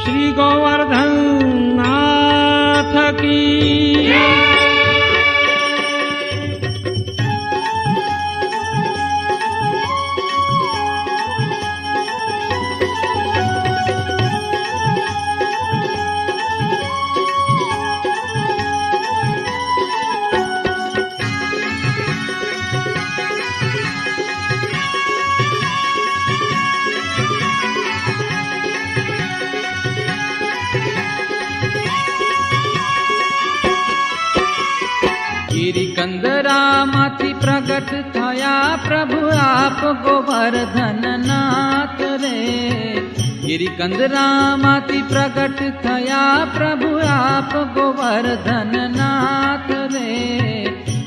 श्री गोवर्धन नाथ की। गिरिकंदरामाथी प्रगट थया प्रभु आप गोवर्धन नाथ रे। गिरिकंदरामाथी प्रगट थया प्रभु आप गोवर्धन नाथ रे।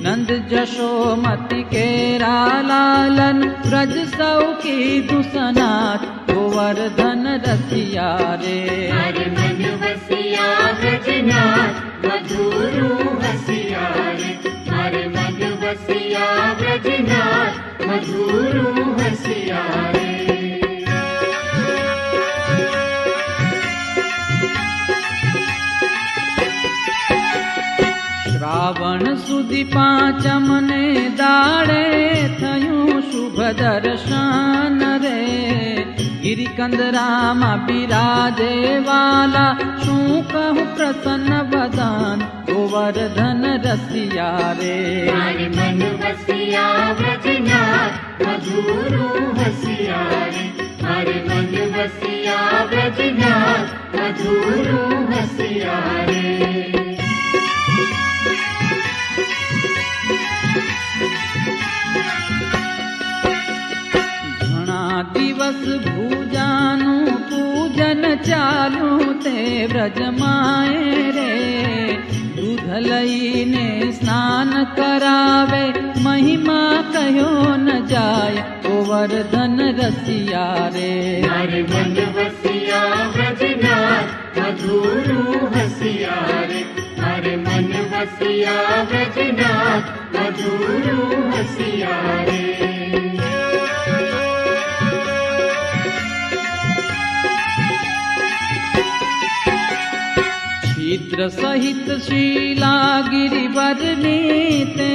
नंद जशोमति केरा लालन ब्रज सौ की दुसनाथ गोवर्धन रसिया रे। हर मन बसिया ब्रजनाथ मधुरू हसिया रे। हर मन बसिया ब्रजनाथ मधुरू हसिया रे। श्रावण सुदी पांचम ने दाड़े थयूं शुभ दर्शन रे। गिरिकंदरामा बिराजे वाला शू कहूँ प्रसन्न बदन गोवर्धन रसिया रे। हर मन बसिया ब्रजनाथ मधुरू हसिया रे। हर मन बसिया ब्रजनाथ मधुरू हसिया रे। दिवस भूजानु पूजन चालू ते व्रज माए रे। दूध लई ने स्नान करावे महिमा कहो न जाय गोवर्धन रसिया रे। हर मन बसिया ब्रजनाथ मधुरू हसिया रे। हर मन बसिया ब्रजनाथ मधुरू हसिया रे। चित्र सहित शीला गिरिवर नीते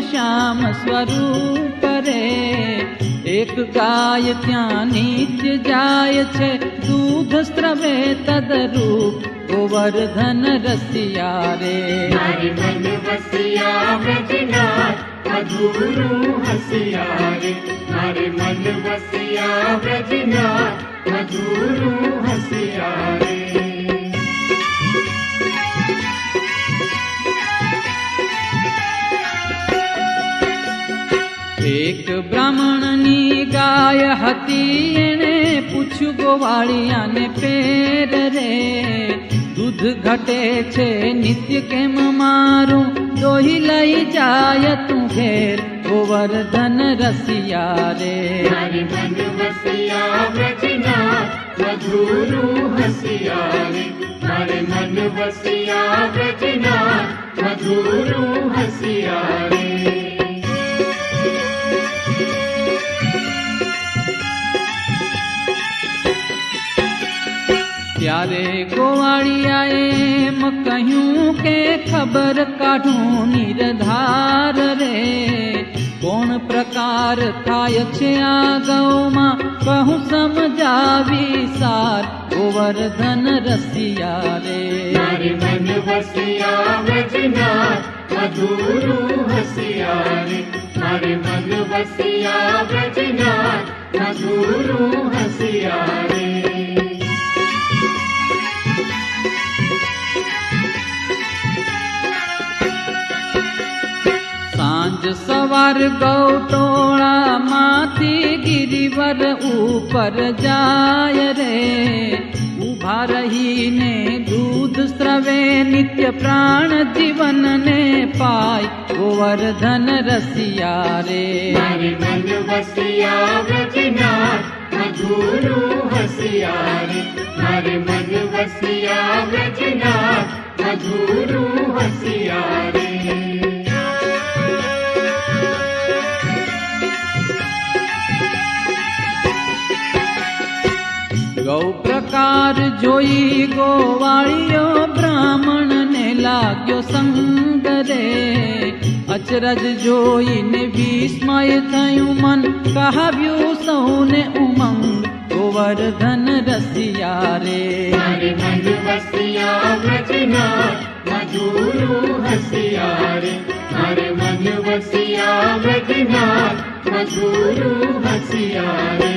श्याम स्वरूप रे। एक गाय त्या नित्य जाय छे दूध स्त्रवे तदरूप गोवर्धन रसिया रे। हर मन बसिया ब्रजनाथ मधुरू हसिया रे। हर मन बसिया ब्रजनाथ मधुरू हसिया रे। एक ब्राह्मणनी गाय हती एणे पूछ्यु गोवाळिया ने पेर रे। दूध घटे छे नित्य केम मारू दोही लई जाय तू घेर गोवर्धन रसिया रे। हर मन बसिया ब्रजनाथ मधुरू हसिया रे। हर मन बसिया ब्रजनाथ मधुरू हसिया रे। ત્યારે ગોવાળિયાએ એમ કહ્યું કે ખબર કાઢું નિર્ધાર રે. કોણ પ્રકાર થાય છે આ ગૌમાં કહું સમજાવી સાર ગોવર્ધન રસિયા રે. મારે મન વસિયા વ્રજનાથ મધુરું હસિયા રે. મારે મન વસિયા વ્રજનાથ મધુરું હસિયા રે. સાંજ સવાર ગૌટોળા માંથી ગિરિવર ઉપર જાય રે. ઉભા રહીને દૂધ સ્રવે નિત્ય પ્રાણ જીવનને પાય ગોવર્ધન રસિયા રે. મારે મન વસિયા વ્રજનાથ મધુરું હસિયા રે. મારે મન વસિયા વ્રજનાથ મધુરું હસિયા રે. ગૌ પ્રકાર જોઈ ગોવાળિયો બ્રાહ્મણ ને લાગ્યો સંગ રે અચરજ જોઈને વિસ્મય થયું મન કહાવ્યું સૌને ઉમંગ ગોવર્ધન રસિયા રે મારે મન વસિયા વ્રજનાથ મધુરુ હસિયા રે મારે મન વસિયા વ્રજનાથ મધુરુ હસિયા રે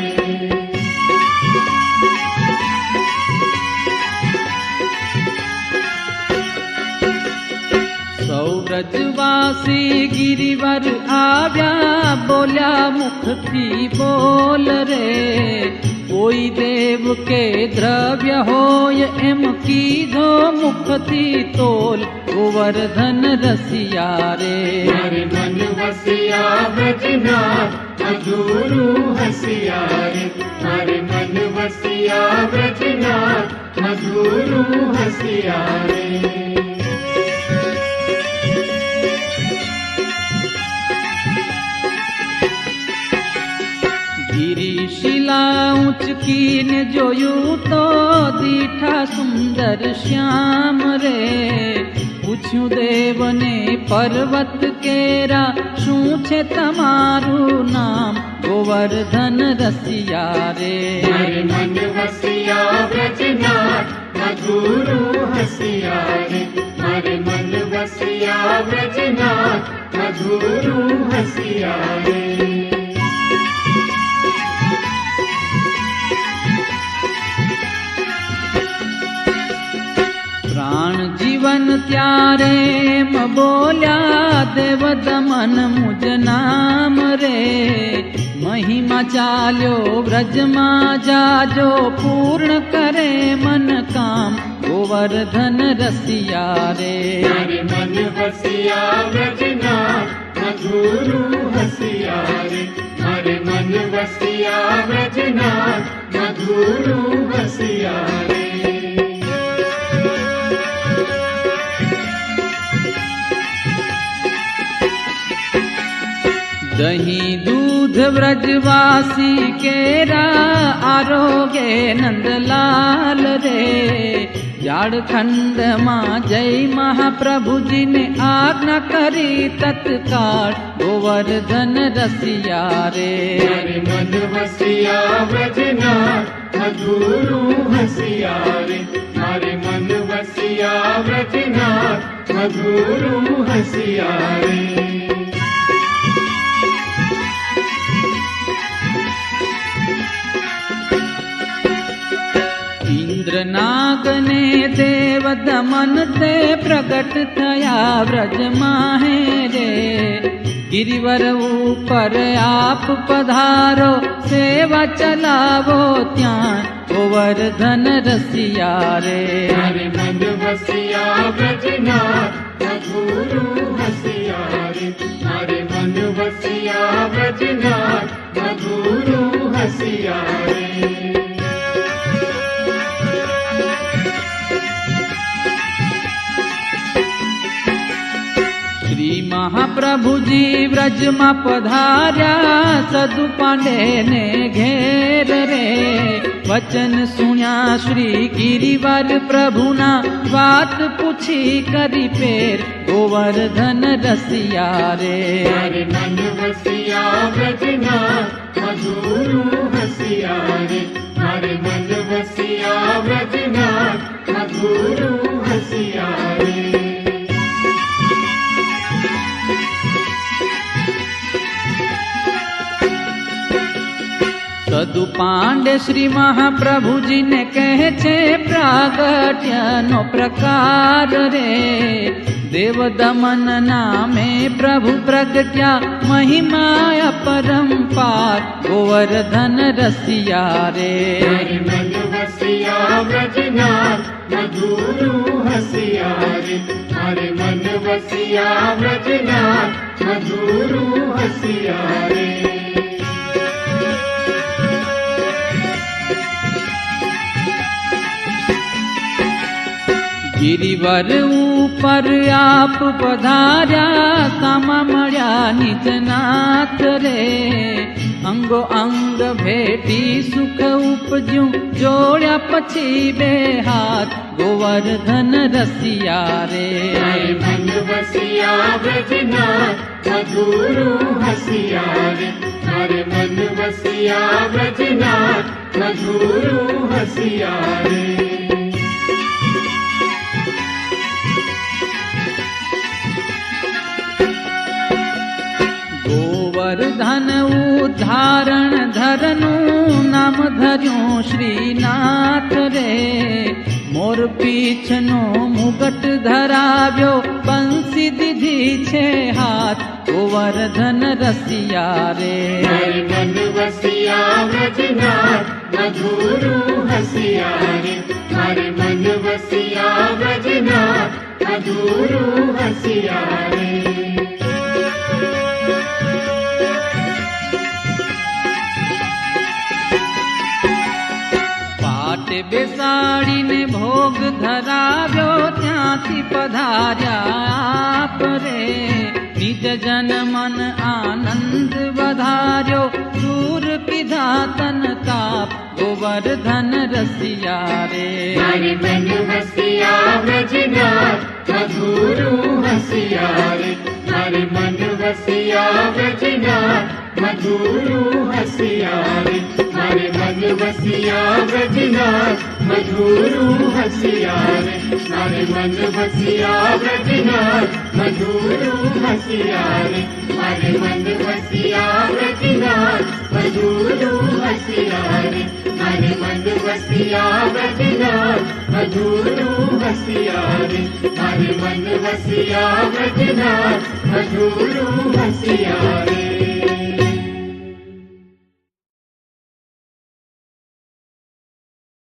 વ્રજવાસી ગિરિવર આવ્યા બોલ્યા મુખથી બોલ રે કોઈ દેવ કે દ્રવ્ય હોય એમ કીધો મુખથી તોલ ગોવર્ધન રસિયા રે મારે મન વસિયા વ્રજનાથ મધુરુ હસિયા રે મારે મન વસિયા વ્રજનાથ મધુરુ હસિયા રે શિલા ઉચકીને જોયું તો દીઠા સુંદર શ્યામ રે પૂછ્યું દેવને પર્વત કેરા શું છે તમારું નામ ગોવર્ધન રસિયા રે મારે મન વસિયા વ્રજનાથ મધુરુ હસિયા રે મારે મન વસિયા વ્રજનાથ મધુરુ હસિયા રે પ્રાણ જીવન ત્યારે બોલ્યા દેવ દમન મુજ નામ રે મહિમા ચાલ્યો વ્રજમાં જાજો પૂર્ણ કરે મન કામ ગોવર્ધન રસિયા રે મારે મન વસિયા વ્રજનાથ મધુરુ હસિયા રે મારે મન વસિયા વ્રજનાથ મધુરુ હસિયા રે દહીં દૂધ વ્રજવાસી કેરા આરોગે નંદલાલ રે ઝાડખંડમાં જય મહાપ્રભુજીને આજ્ઞા કરી તત્કાળ ગોવર્ધન રસિયા રે મારે મન વસિયા વ્રજનાથ મધુરુ હસિયા રે મારે મન વસિયા વ્રજનાથ મધુરુ હસિયા રે ઇન્દ્રનાગને દેવ દમન તે પ્રગટ થયા વ્રજમાં હે રે ગિરિવર ઉપર આપ પધારો સેવા ચલાવો ત્યાં ગોવર્ધન રસિયા રે મારે મન વસિયા વ્રજનાથ મધુરુ હસિયા રે મારે મન વસિયા વ્રજનાથ મધુરુ હસિયા રે શ્રી મહાપ્રભુજી વ્રજમાં પધાર્યા સદુ પાંડે ને ઘેર રે વચન સુણ્યા શ્રી ગિરિવર પ્રભુના વાત પૂછી કરી પેર ગોવર્ધન રસિયા રે મારે મન વસિયા વ્રજનાથ મધુરુ હસિયા રે મારે મન વસિયા વ્રજનાથ મધુરુ હસિયા રે સદુ પાંડે શ્રી મહાપ્રભુજીને કહે છે પ્રાગટ્યનો પ્રકાર રે દેવ દમન નામે પ્રભુ પ્રગટ્યા મહિમા અપરંપાર ગોવર્ધન રસિયા રે મારે મન વસિયા વ્રજનાથ મધુરુ હસિયા રે મારે મન વસિયા વ્રજનાથ મધુરુ હસિયા રે ગિરિવર ઉપર આપ પધાર્યા કામા મળ્યા નિજનાથ રે અંગો અંગ ભેટી સુખ ઉપજ્યું જોડ્યા પછી બે હાથ ગોવર્ધન રસિયા રે મારે મન વસિયા વ્રજનાથ મધુરું હસિયા રે મારે મન વસિયા વ્રજનાથ મધુરું હસિયા રે ગોવર્ધન ઉદ્ધારણ ધરનું નામ ધર્યું શ્રીનાથ રે મોર પીછનો મુગટ ધરાવ્યો બંસી દીધી છે હાથ ગોવર્ધન રસિયા રે મારે મન વસિયા વ્રજનાથ મધુરું હસિયા રે મારે મન વસિયા વ્રજનાથ મધુરું હસિયા રે પાટે બેસાડીને ભોગ ધરાવ્યો ત્યાંથી પધાર્યા આપ રે નિજ જન મન આનંદ વધાર્યો દૂર પીધા તન તાપ ગોવર્ધન રસિયા રે મારે મન વસિયા વ્રજનાથ મધુરું હસિયા રે મારે મન વસિયા વ્રજનાથ મધુરું હસિયા રે મારે મન વસિયા વ્રજનાથ મધુરું હસિયા રે મારે મન વસિયા વ્રજનાથ મધુરું હસિયા રે મારે મન વસિયા વ્રજનાથ મધુરું હસિયા રે મારે મન વસિયા વ્રજનાથ મધુરું હસિયા રે મારે મન વસિયા વ્રજનાથ મધુરું હસિયા રે